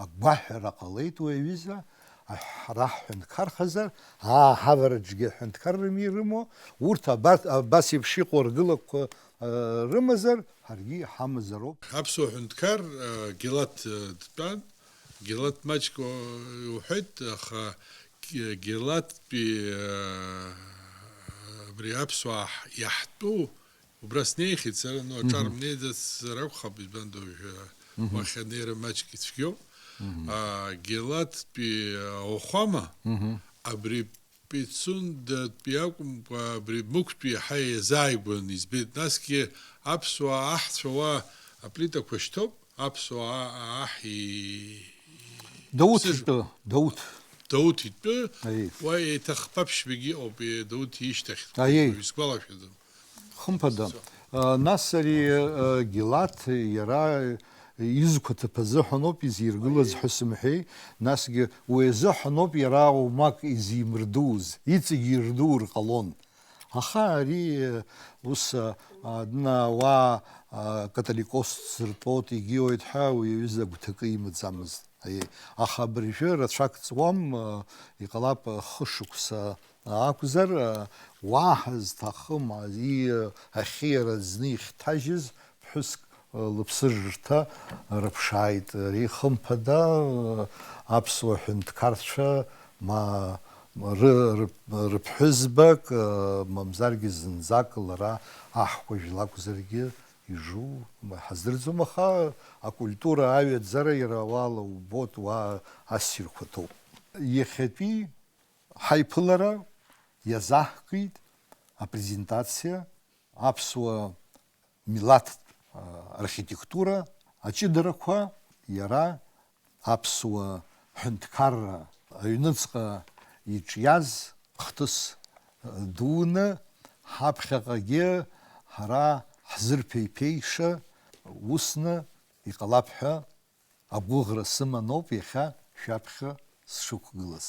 агәаҳәара ҟалеит уи аҩыза, ҳара ҳҳәынҭқархазар, ҳавараҿгьы ҳәынҭқаррами ирымоу, урҭ абас еиԥш иҟоу ргылақәа рымазар, ҳаргьы иҳамазароуп. аԥсуа ҳәынҭқар Гилат дтәан, Гилат маҷк уҳәеит, аха Гилаттәи абри аԥсуаа иаҳтәу убра снеихьеит сара, аҿар мнеиӡацзар акәхап, избандоу уахь анеира маҷк ицәгьоуп. Гилаттәи ауахәама, абри Пицундатәи акәымкәа, абри Мықәтәи иаҳа иазааигәан избеит. Насгьы аԥсуаа аҳцәа уа аплитақәа шьҭоуп, аԥсуаа аҳ Дауҭ итәы, уа еиҭах-ԥаԥшьбагьы ыҟоуп, Дауҭ ишьҭахь, исгәалашәаӡом. Хымԥада, нас ари Гилаҭ иара изқәа ҭыԥ азыҳәаноуп изиргылаз ҳәа сымҳәеи, насгьы уи азыҳәаноуп иара оумак изимырдуз, иҵегьы ирдуур ҟалон. Аха ари ус ауаа католикосс ртәоуп егьиуеит ҳәа уи аҩыза агәҭакы имаӡамызт. Аха абыржәы рацәак ҵуам, иҟалап хышықәса акәзар, уаҳа зҭахым ахьиара зны ихьҭажьыз ԥҳәыск лыԥсы рырҭа рыԥшааит. Ари хымԥада аԥсуа ҳәынҭқарцәа рыԥҳәызбак, мамзаргьы зынӡак лара аҳкәажә лакәзаргьы ижу, ҳаздырӡом, аха акультура аҩаӡара иара уала убот, уа ассирқәа ҭоуп. Иахьатәи ҳаиԥылара иазаҳкит апрезентациа аԥсуа милаҭ архитектура аҷыдарақәа, иара аԥсуа ҳәынҭқарра аҩныҵҟа иҿиаз хҭыс дуны, ҳаԥхьаҟагьы ҳара ҳзырԥеиԥеиша усны иҟалап ҳәа агәыӷра сыманоуп иахьа шәаԥхьа сшықәгылаз.